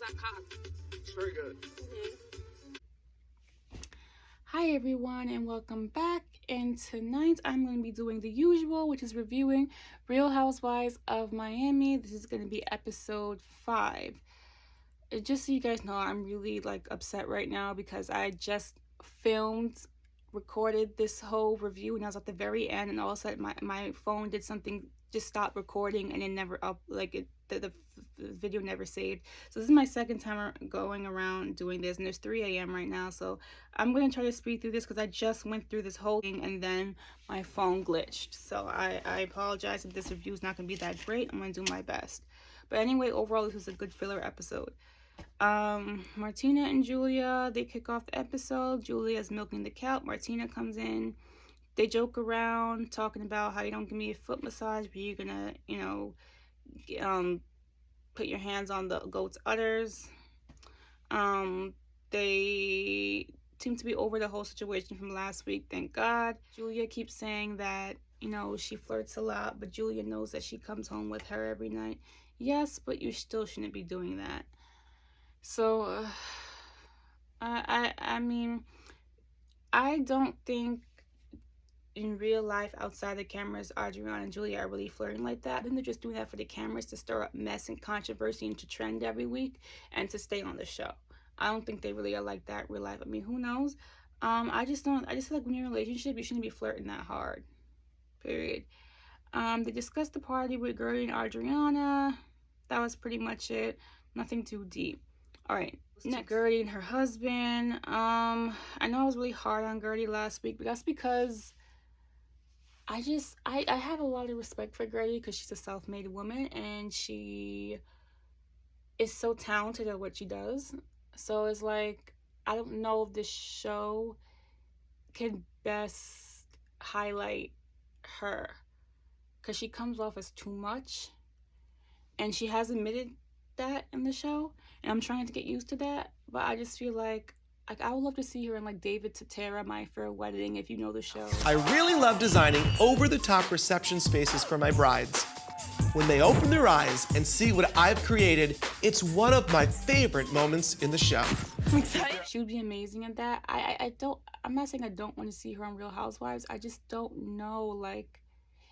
that cock? It's very good. Hi everyone and welcome back, and tonight I'm going to be doing the usual, which is reviewing Real Housewives of Miami. This is going to be episode 5. Just so you guys know, I'm really upset right now because I just recorded this whole review and I was at the very end, and all of a sudden my phone did something, just stopped recording, and it never the video never saved. So this is my second time going around doing this, and it's 3 a.m. right now, so I'm going to try to speed through this because I just went through this whole thing and then my phone glitched. So I apologize if this review is not going to be that great. I'm going to do my best. But anyway, overall this was a good filler episode. Martina and Julia, they kick off the episode. Julia's milking the cow. Martina comes in. They joke around, talking about how you don't give me a foot massage, but you're gonna, put your hands on the goat's udders. They seem to be over the whole situation from last week, thank God. Julia keeps saying that, she flirts a lot, but Julia knows that she comes home with her every night. Yes, but you still shouldn't be doing that. So, I mean, I don't think in real life, outside the cameras, Adriana and Julia are really flirting like that. I think they're just doing that for the cameras to stir up mess and controversy and to trend every week and to stay on the show. I don't think they really are like that in real life. I mean, who knows? I just feel like when you're in a relationship, you shouldn't be flirting that hard. Period. They discussed the party with Gertie and Adriana. That was pretty much it. Nothing too deep. Alright, next, Gertie and her husband. I know I was really hard on Gertie last week, but that's because I have a lot of respect for Gertie because she's a self-made woman and she is so talented at what she does. So it's like, I don't know if this show can best highlight her because she comes off as too much, and she has admitted that in the show, and I'm trying to get used to that. But I just feel like I would love to see her in David to Tara, My Fair Wedding, if you know the show. I really love designing over-the-top reception spaces for my brides. When they open their eyes and see what I've created, it's one of my favorite moments in the show. I'm excited. She would be amazing at that. I'm not saying I don't want to see her on Real Housewives. I just don't know,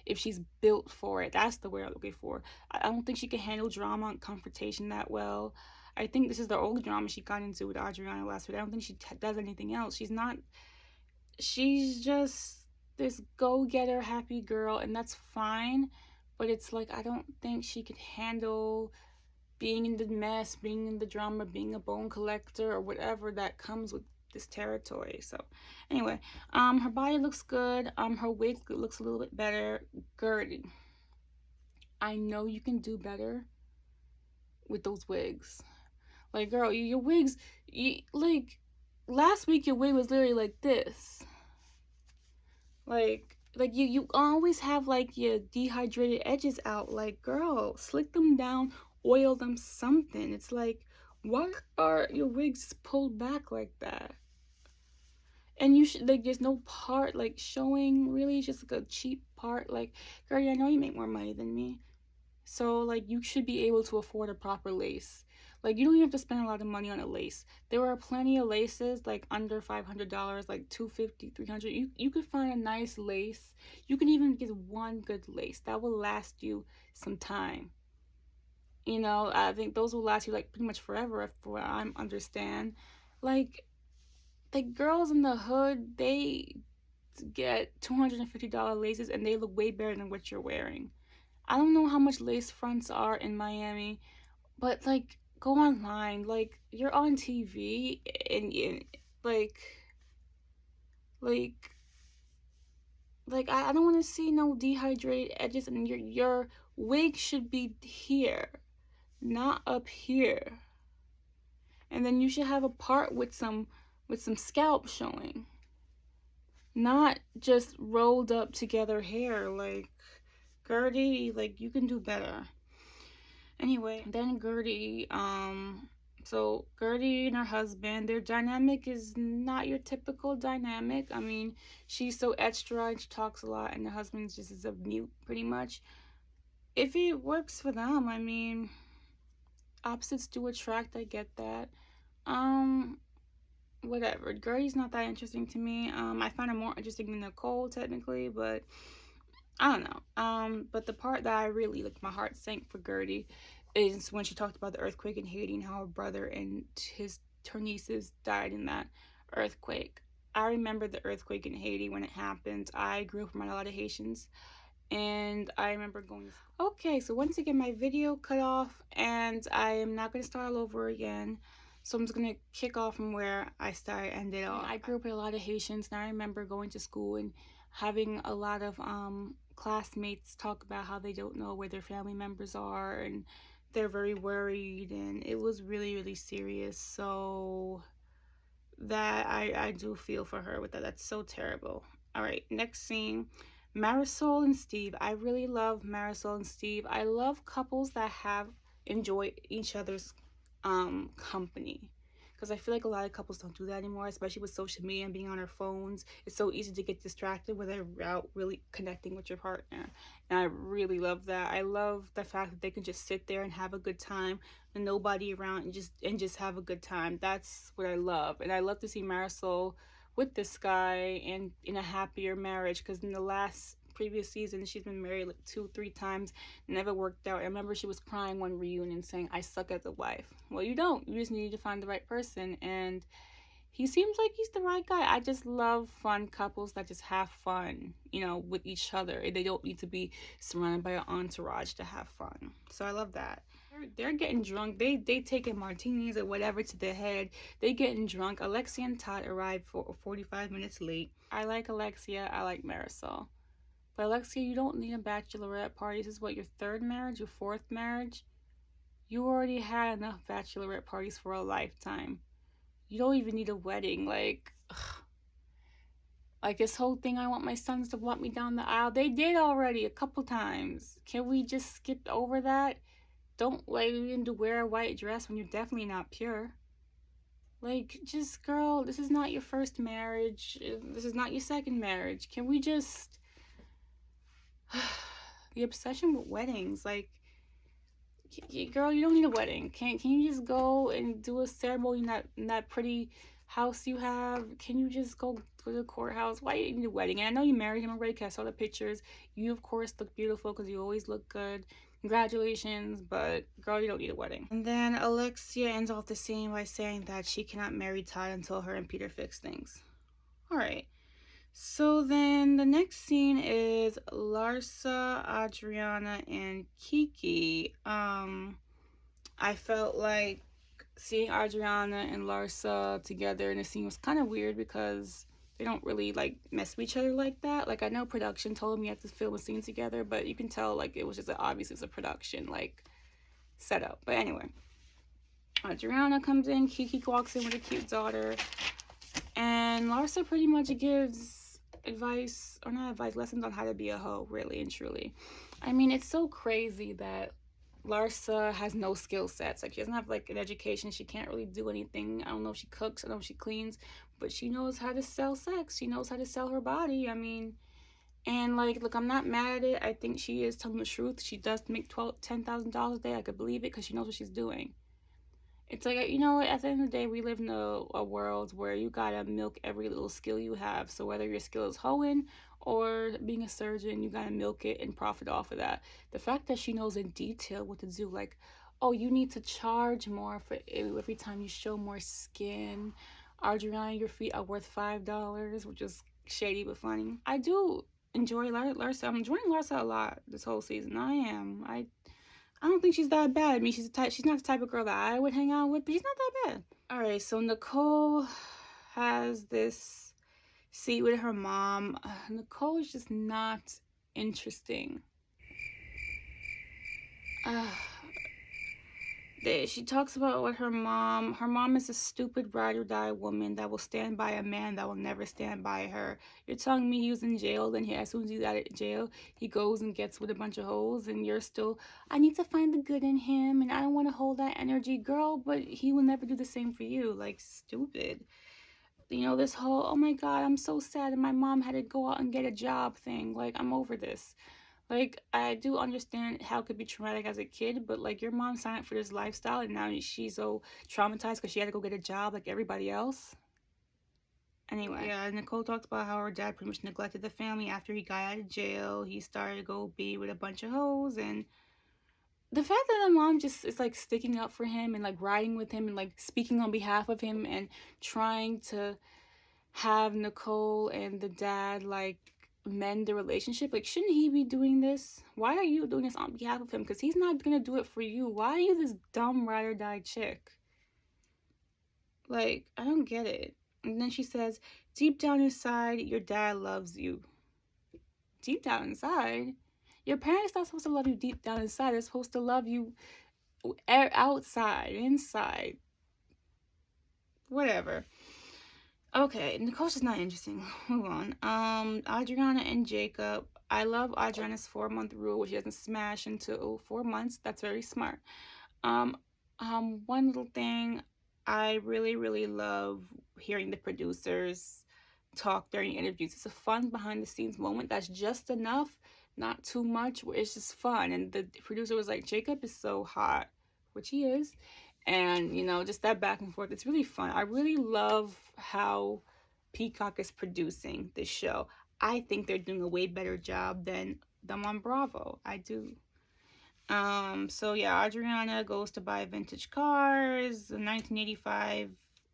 if she's built for it. That's the word I'm looking for. I don't think she can handle drama and confrontation that well. I think this is the only drama she got into with Adriana last week. I don't think she does anything else. She's just this go-getter, happy girl, and that's fine. But it's I don't think she could handle being in the mess, being in the drama, being a bone collector, or whatever that comes with this territory. So anyway, her body looks good. Her wig looks a little bit better. Gertie, I know you can do better with those wigs. Girl, your wigs, last week your wig was literally like this. You always have your dehydrated edges out. Girl, slick them down, oil them, something. It's why are your wigs pulled back like that? And you should, there's no part showing, really. It's just a cheap part. Gertie, I know you make more money than me, so you should be able to afford a proper lace. You don't even have to spend a lot of money on a lace. There are plenty of laces under $500, $250, $300. You could find a nice lace. You can even get one good lace that will last you some time. I think those will last you pretty much forever, for what I understand. Girls in the hood, they get $250 laces and they look way better than what you're wearing. I don't know how much lace fronts are in Miami, but go online. You're on TV, and I don't want to see no dehydrated edges, and your wig should be here, not up here. And then you should have a part with some scalp showing, not just rolled up together hair. Gertie, you can do better. Anyway, then Gertie, so Gertie and her husband, their dynamic is not your typical dynamic. I mean, she's so extra and she talks a lot, and the husband just is a mute, pretty much. If it works for them, I mean, Opposites do attract, I get that. Um, Whatever. Gertie's not that interesting to me. I find her more interesting than Nicole technically, but I don't know. But the part that I really like, my heart sank for Gertie, is when she talked about the earthquake in Haiti and how her brother and her nieces died in that earthquake. I remember the earthquake in Haiti when it happened. I grew up around a lot of Haitians, and I remember going. Okay, so once again, my video cut off, and I am not going to start all over again. So I'm just gonna kick off from where I ended off. I grew up with a lot of Haitians, and I remember going to school and having a lot of classmates talk about how they don't know where their family members are, and they're very worried, and it was really, really serious. So that I do feel for her with that. That's so terrible. All right, next scene. Marisol and Steve. I really love Marisol and Steve. I love couples that have enjoy each other's company, because I feel like a lot of couples don't do that anymore, especially with social media and being on their phones. It's so easy to get distracted without really connecting with your partner. And I really love that. I love the fact that they can just sit there and have a good time with nobody around, and just have a good time. That's what I love. And I love to see Marisol with this guy and in a happier marriage, because in the last previous season she's been married like 2-3 times, never worked out. I remember she was crying one reunion saying, I suck as a wife. Well, you don't. You just need to find the right person, and he seems like he's the right guy. I just love fun couples that just have fun, with each other. They don't need to be surrounded by an entourage to have fun. So I love that. They're getting drunk. They taking martinis or whatever to their head. They getting drunk. Alexia and Todd arrived for 45 minutes late. I like Alexia. I like Marisol. But Alexia, you don't need a bachelorette party. This is what, your third marriage, your fourth marriage? You already had enough bachelorette parties for a lifetime. You don't even need a wedding. Like this whole thing, I want my sons to walk me down the aisle. They did already a couple times. Can we just skip over that? Don't like even to wear a white dress when you're definitely not pure. Like, just, girl, this is not your first marriage. This is not your second marriage. Can we just... The obsession with weddings, like, girl, you don't need a wedding. Can you just go and do a ceremony in that pretty house you have? Can you just go to the courthouse? Why do you need a wedding? And I know you married him already, because I saw the pictures. You, of course, look beautiful because you always look good. Congratulations, but girl, you don't need a wedding. And then Alexia ends off the scene by saying that she cannot marry Todd until her and Peter fix things. All right. So then the next scene is Larsa, Adriana, and Kiki. I felt like seeing Adriana and Larsa together in a scene was kind of weird, because they don't really like mess with each other like that. Like, I know production told them you have to film a scene together, but you can tell like it was just obviously it's a production like setup. But anyway, Adriana comes in, Kiki walks in with a cute daughter, and Larsa pretty much gives advice, or not advice, lessons on how to be a hoe, really and truly. I mean, it's so crazy that Larsa has no skill sets. Like, she doesn't have like an education. She can't really do anything. I don't know if she cooks, I don't know if she cleans, but she knows how to sell sex. She knows how to sell her body. I mean, and like, look, I'm not mad at it. I think she is telling the truth. She does make $10,000 a day. I could believe it, because she knows what she's doing. It's like, at the end of the day, we live in a world where you gotta milk every little skill you have. So whether your skill is hoeing or being a surgeon, you gotta milk it and profit off of that. The fact that she knows in detail what to do, like, oh, you need to charge more for every time you show more skin. Adriana, your feet are worth $5, which is shady but funny. I do enjoy Larsa. I'm enjoying Larsa a lot this whole season. I am. I don't think she's that bad. I mean, she's not the type of girl that I would hang out with, but she's not that bad. All right, so Nicole has this scene with her mom. Nicole is just not interesting. She talks about what her mom is a stupid ride or die woman that will stand by a man that will never stand by her. You're telling me he was in jail, then as soon as he's out of jail, he goes and gets with a bunch of hoes, and you're still, I need to find the good in him, and I don't want to hold that energy, girl, but he will never do the same for you. Like, stupid. This whole, oh my God, I'm so sad and my mom had to go out and get a job thing. Like, I'm over this. Like, I do understand how it could be traumatic as a kid, but like your mom signed up for this lifestyle and now she's so traumatized because she had to go get a job like everybody else. Anyway, yeah, Nicole talks about how her dad pretty much neglected the family after he got out of jail. He started to go be with a bunch of hoes, and the fact that the mom just is like sticking up for him and like riding with him and like speaking on behalf of him and trying to have Nicole and the dad like mend the relationship. Like, shouldn't he be doing this? Why are you doing this on behalf of him? Because he's not gonna do it for you. Why are you this dumb ride or die chick? Like, I don't get it. And then she says, deep down inside, your dad loves you. Deep down inside? Your parents not supposed to love you deep down inside. They're supposed to love you outside, inside. Whatever. Okay, Nicole's just not interesting. Move on. Adriana and Jacob. I love Adriana's 4-month rule, which she doesn't smash into 4 months. That's very smart. Um, one little thing, I really, really love hearing the producers talk during interviews. It's a fun behind the scenes moment that's just enough, not too much, where it's just fun. And the producer was like, Jacob is so hot, which he is. And, you know, just that back and forth. It's really fun. I really love how Peacock is producing this show. I think they're doing a way better job than them on Bravo. I do. So yeah, Adriana goes to buy vintage cars, a 1985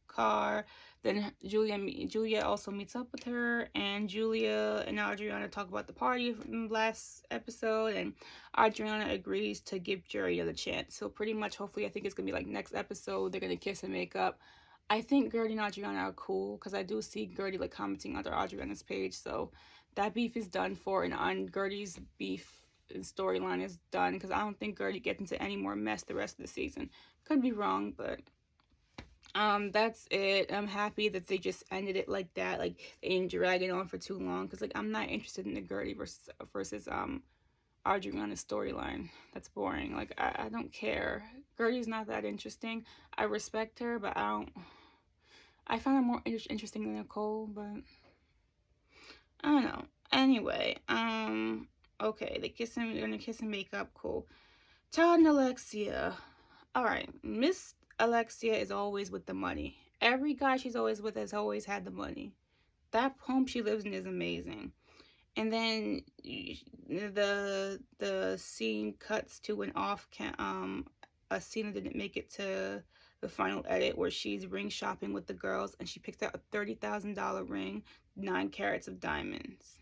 car. Then Julia also meets up with her, and Julia and Adriana talk about the party from last episode, and Adriana agrees to give Jerry another chance. So pretty much, hopefully, I think it's gonna be like next episode, they're gonna kiss and make up. I think Gertie and Adriana are cool because I do see Gertie like commenting under Adriana's page, so that beef is done for, and on Gertie's beef storyline is done because I don't think Gertie gets into any more mess the rest of the season. Could be wrong, but that's it. I'm happy that they just ended it like that. Like they didn't drag it on for too long because like I'm not interested in the Gertie versus Adriana's storyline. That's boring. Like I don't care. Gertie's not that interesting. I respect her, but I find her more interesting than Nicole, but I don't know. Anyway, okay, they're gonna kiss and make up, cool. Todd and Alexia. Alright, Miss Alexia is always with the money. Every guy she's always with has always had the money. That home she lives in is amazing. And then the scene cuts to a scene that didn't make it to the final edit where she's ring shopping with the girls and she picks out a $30,000 ring, 9 carats of diamonds.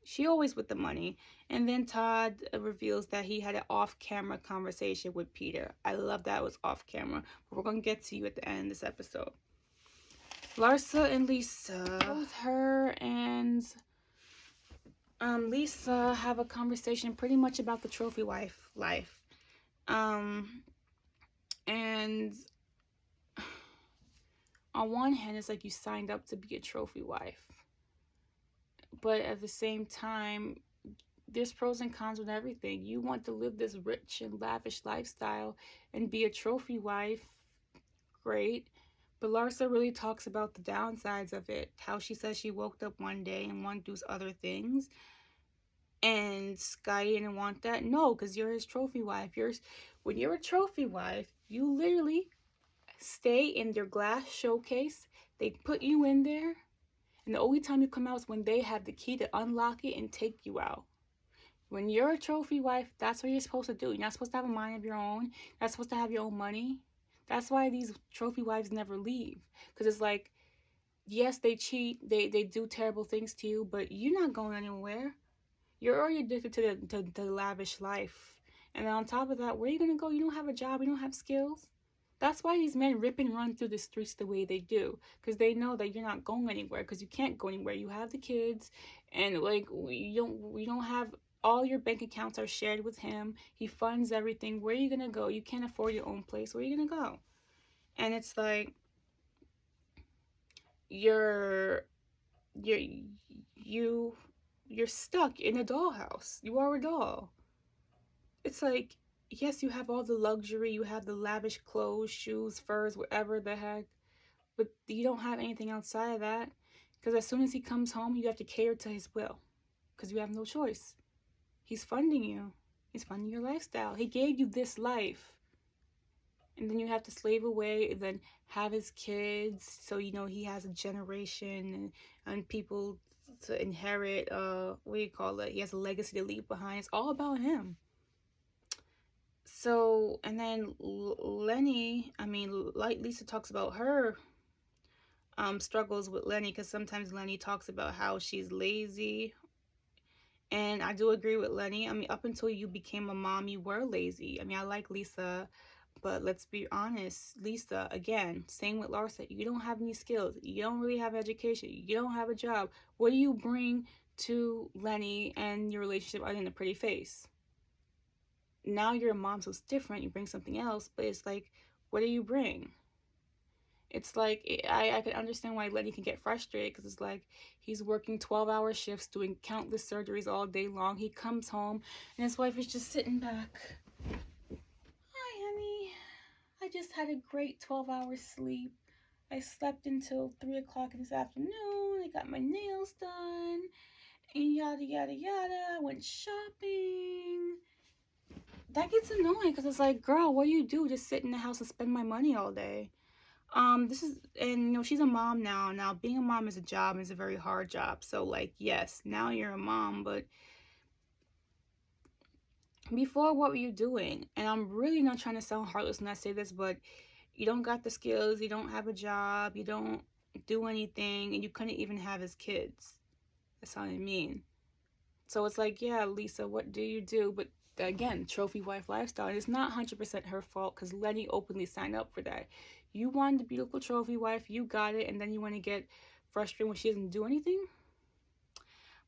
She always with the money. And then Todd reveals that he had an off-camera conversation with Peter. I love that it was off-camera, but we're going to get to you at the end of this episode. Larsa and Lisa. Both her and Lisa have a conversation pretty much about the trophy wife life. And on one hand, it's like you signed up to be a trophy wife. But at the same time, there's pros and cons with everything. You want to live this rich and lavish lifestyle and be a trophy wife, great. But Larsa really talks about the downsides of it. How she says she woke up one day and wanted to do other things. And Sky didn't want that. No, because you're his trophy wife. When you're a trophy wife, you literally stay in their glass showcase. They put you in there. And the only time you come out is when they have the key to unlock it and take you out. When you're a trophy wife, that's what you're supposed to do. You're not supposed to have a mind of your own. You're not supposed to have your own money. That's why these trophy wives never leave. Because it's like, yes, they cheat. They do terrible things to you, but you're not going anywhere. You're already addicted to the lavish life. And then on top of that, where are you going to go? You don't have a job. You don't have skills. That's why these men rip and run through the streets the way they do. Because they know that you're not going anywhere. Because you can't go anywhere. You have the kids. And like, we don't have... All your bank accounts are shared with him. He funds everything. Where are you going to go? You can't afford your own place. Where are you going to go? And it's like, you're stuck in a dollhouse. You are a doll. It's like, yes, you have all the luxury. You have the lavish clothes, shoes, furs, whatever the heck. But you don't have anything outside of that. Because as soon as he comes home, you have to cater to his will. Because you have no choice. He's funding you. He's funding your lifestyle. He gave you this life. And then you have to slave away and then have his kids. So, you know, he has a generation and people to inherit, what do you call it? He has a legacy to leave behind. It's all about him. So, and then Lenny, I mean, like Lisa talks about her struggles with Lenny, because sometimes Lenny talks about how she's lazy. And I do agree with Lenny. I mean, up until you became a mom, you were lazy. I mean, I like Lisa, but let's be honest. Lisa, again, same with Larsa. You don't have any skills. You don't really have education. You don't have a job. What do you bring to Lenny and your relationship other than a pretty face? Now you're a mom, so it's different. You bring something else, but it's like, what do you bring? It's like, I can understand why Lenny can get frustrated, because it's like he's working 12-hour shifts, doing countless surgeries all day long. He comes home and his wife is just sitting back. Hi, honey. I just had a great 12-hour sleep. I slept until 3 o'clock this afternoon. I got my nails done and yada, yada, yada. I went shopping. That gets annoying, because it's like, girl, what do you do? Just sit in the house and spend my money all day. This is, and you know, she's a mom now. Now, being a mom is a job, is a very hard job. So, like, yes, now you're a mom, but before, what were you doing? And I'm really not trying to sound heartless when I say this, but you don't got the skills, you don't have a job, you don't do anything, and you couldn't even have his kids. That's what I mean. So it's like, yeah, Lisa, what do you do? But again, trophy wife lifestyle. And it's not 100% her fault, because Lenny openly signed up for that. You wanted the beautiful trophy wife, you got it, and then you want to get frustrated when she doesn't do anything?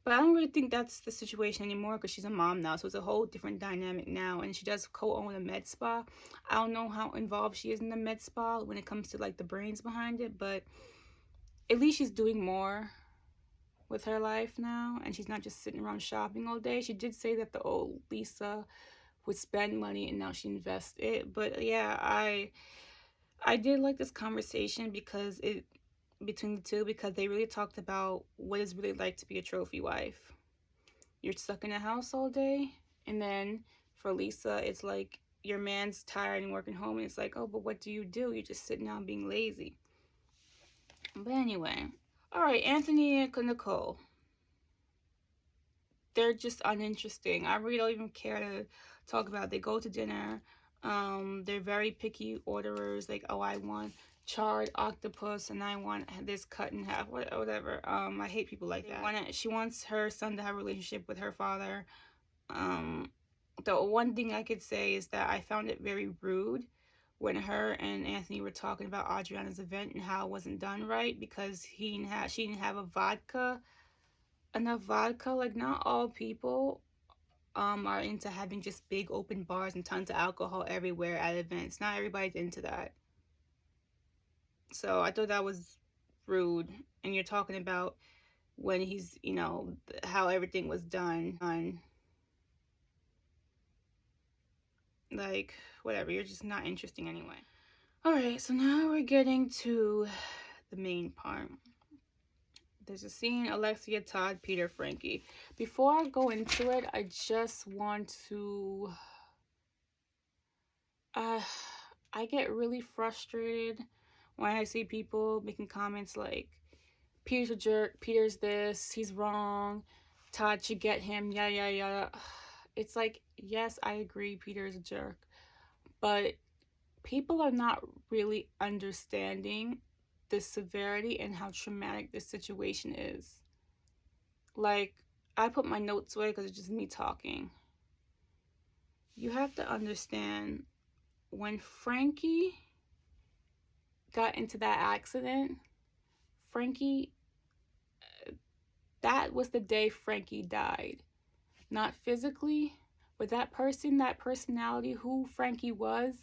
But I don't really think that's the situation anymore, because she's a mom now, so it's a whole different dynamic now. And she does co-own a med spa. I don't know how involved she is in the med spa when it comes to like the brains behind it, but at least she's doing more with her life now, and she's not just sitting around shopping all day. She did say that the old Lisa would spend money and now she invests it. But yeah, I did like this conversation because it between the two, because they really talked about what it's really like to be a trophy wife. You're stuck in a house all day, and then for Lisa, it's like your man's tired and working home, and it's like, oh, but what do? You're just sitting down being lazy. But anyway, all right, Anthony and Nicole. They're just uninteresting. I really don't even care to talk about it. They go to dinner. They're very picky orderers. Like, oh, I want charred octopus and I want this cut in half, whatever. I hate people like that. She wants her son to have a relationship with her father. The one thing I could say is that I found it very rude when her and Anthony were talking about Adriana's event and how it wasn't done right, because she didn't have enough vodka. Like, not all people are into having just big open bars and tons of alcohol everywhere at events. Not everybody's into that. So I thought that was rude. And you're talking about when he's, you know, how everything was done. Like, whatever, you're just not interesting anyway. Alright, so now we're getting to the main part. There's a scene, Alexia, Todd, Peter, Frankie. Before I go into it, I just want to... I get really frustrated when I see people making comments like, Peter's a jerk, Peter's this, he's wrong, Todd should get him, yada, yada, yada. It's like, yes, I agree, Peter's a jerk, but people are not really understanding the severity and how traumatic this situation is. Like, I put my notes away because it's just me talking. You have to understand, when Frankie got into that accident, that was the day Frankie died. Not physically, but that personality, who Frankie was,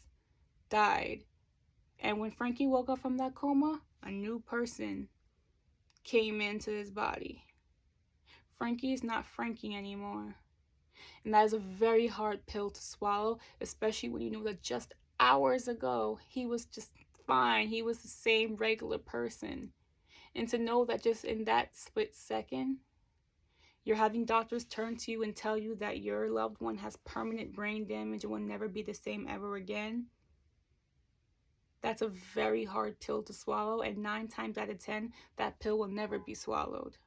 died. And when Frankie woke up from that coma, a new person came into his body. Frankie is not Frankie anymore. And that is a very hard pill to swallow, especially when you know that just hours ago, he was just fine. He was the same regular person. And to know that just in that split second, You're having doctors turn to you and tell you that your loved one has permanent brain damage and will never be the same ever again. That's a very hard pill to swallow, and 9 times out of 10, that pill will never be swallowed.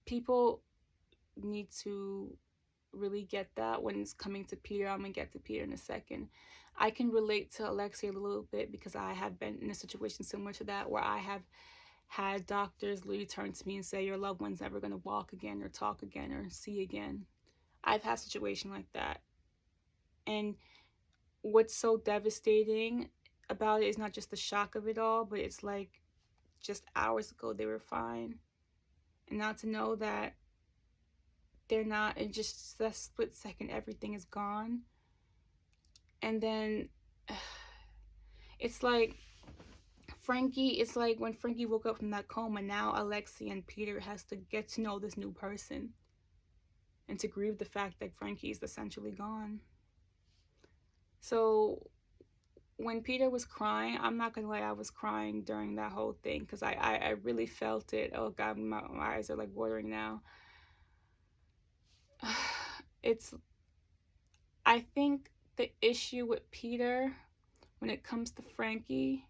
People need to really get that when it's coming to Peter. I'm going to get to Peter in a second. I can relate to Alexia a little bit because I have been in a situation similar to that where I have had doctors literally turn to me and say, your loved one's never going to walk again or talk again or see again. I've had a situation like that. And what's so devastating about it is not just the shock of it all, but it's like just hours ago they were fine. And now to know that they're not, in just that split second, everything is gone. And then it's like Frankie, it's like when Frankie woke up from that coma, now Alexia and Peter has to get to know this new person and to grieve the fact that Frankie is essentially gone. So when Peter was crying, I'm not gonna lie, I was crying during that whole thing because I really felt it. Oh God, my eyes are like watering now. I think the issue with Peter when it comes to Frankie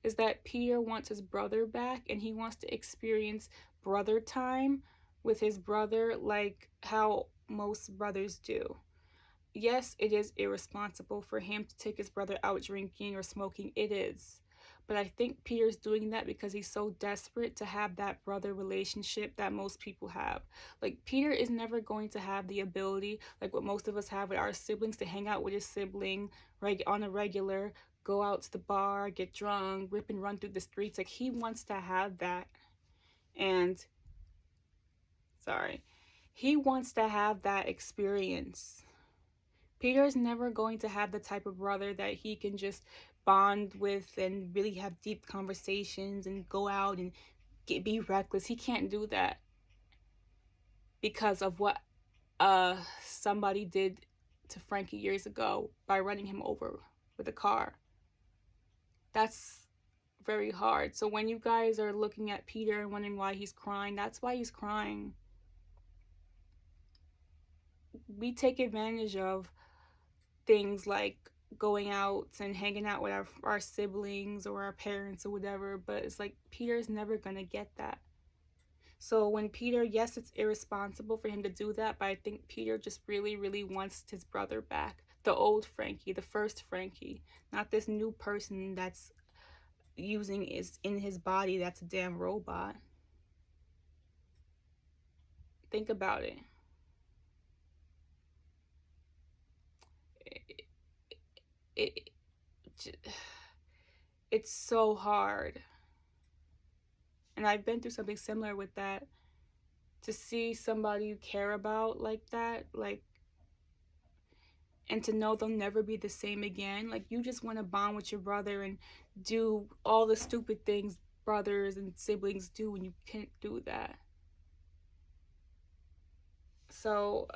is that Peter wants his brother back and he wants to experience brother time with his brother like how most brothers do. Yes, it is irresponsible for him to take his brother out drinking or smoking. It is. But I think Peter's doing that because he's so desperate to have that brother relationship that most people have. Like, Peter is never going to have the ability, like what most of us have with our siblings, to hang out with his sibling on a regular, go out to the bar, get drunk, rip and run through the streets. Like, he wants to have that. And, he wants to have that experience. Peter is never going to have the type of brother that he can just bond with and really have deep conversations and go out and be reckless. He can't do that because of what somebody did to Frankie years ago by running him over with a car. That's very hard. So when you guys are looking at Peter and wondering why he's crying, that's why he's crying. We take advantage of things like going out and hanging out with our siblings or our parents or whatever, but it's like Peter's never gonna get that. So when Peter, yes, it's irresponsible for him to do that, but I think Peter just really, really wants his brother back. The old Frankie, the first Frankie, not this new person that's using is in his body that's a damn robot. Think about it. It's so hard. And I've been through something similar with that. To see somebody you care about like that, like, and to know they'll never be the same again. Like, you just want to bond with your brother and do all the stupid things brothers and siblings do, and you can't do that. So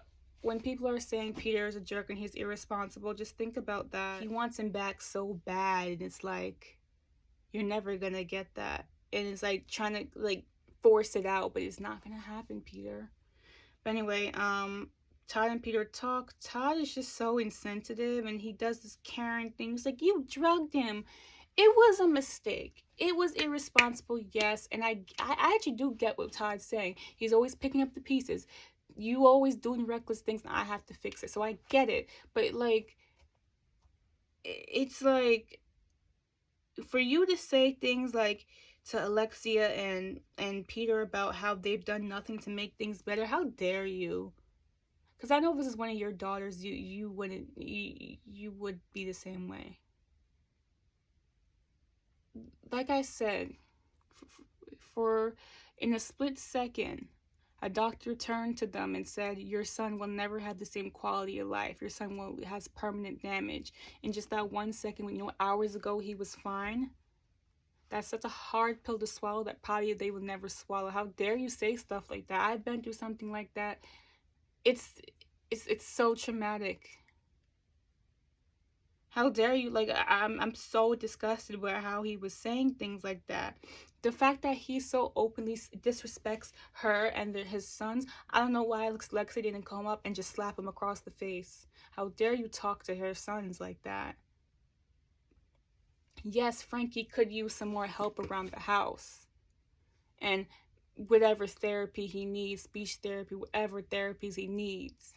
when people are saying Peter is a jerk and he's irresponsible, just think about that. He wants him back so bad, and it's like, you're never gonna get that. And it's like trying to like force it out, but it's not gonna happen, Peter. But anyway, Todd and Peter talk. Todd is just so insensitive, and he does this Karen thing. He's like, you drugged him. It was a mistake. It was irresponsible, yes. And I actually do get what Todd's saying. He's always picking up the pieces. You always doing reckless things, and I have to fix it. So I get it. But like, it's like, for you to say things like to Alexia and Peter about how they've done nothing to make things better, how dare you? Because I know if this is one of your daughters, you would be the same way. Like I said, for in a split second, a doctor turned to them and said, your son will never have the same quality of life. Your son has permanent damage. In just that 1 second, when you know hours ago he was fine. That's such a hard pill to swallow that probably they will never swallow. How dare you say stuff like that? I've been through something like that. It's so traumatic. How dare you? Like, I'm so disgusted with how he was saying things like that. The fact that he so openly disrespects her and his sons, I don't know why Lexi didn't come up and just slap him across the face. How dare you talk to her sons like that? Yes, Frankie could use some more help around the house. And whatever therapy he needs, speech therapy, whatever therapies he needs.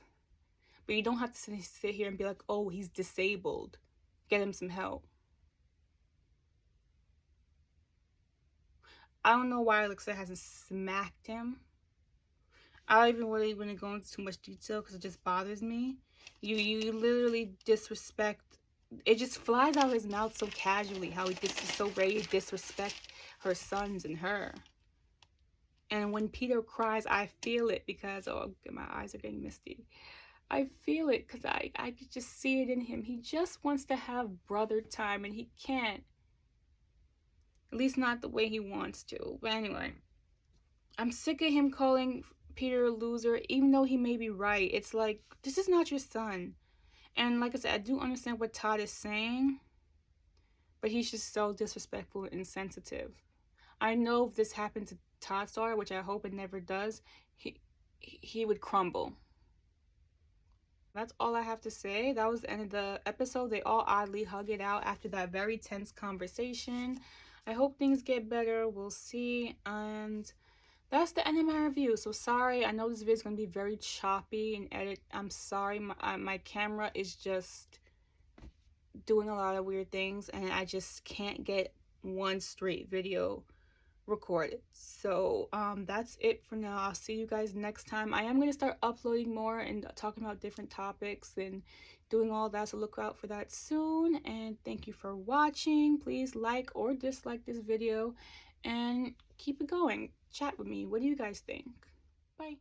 But you don't have to sit here and be like, oh, he's disabled. Get him some help. I don't know why Alexa hasn't smacked him. I don't even really want to go into too much detail because it just bothers me. You literally disrespect. It just flies out of his mouth so casually how he is so ready to disrespect her sons and her. And when Peter cries, I feel it because, oh, my eyes are getting misty. I feel it because I could just see it in him. He just wants to have brother time and he can't. At least not the way he wants to. But anyway, I'm sick of him calling Peter a loser, even though he may be right. It's like, this is not your son. And like I said, I do understand what Todd is saying, but he's just so disrespectful and insensitive. I know if this happened to Todd's daughter, which I hope it never does, he would crumble. That's all I have to say. That was the end of the episode. They all oddly hug it out after that very tense conversation. I hope things get better. We'll see. And that's the end of my review. So sorry. I know this video is going to be very choppy and edit. I'm sorry. My camera is just doing a lot of weird things. And I just can't get one straight video recorded. So that's it for now. I'll see you guys next time. I am going to start uploading more and talking about different topics and doing all that, so look out for that soon. And thank you for watching. Please like or dislike this video and keep it going. Chat with me. What do you guys think? Bye.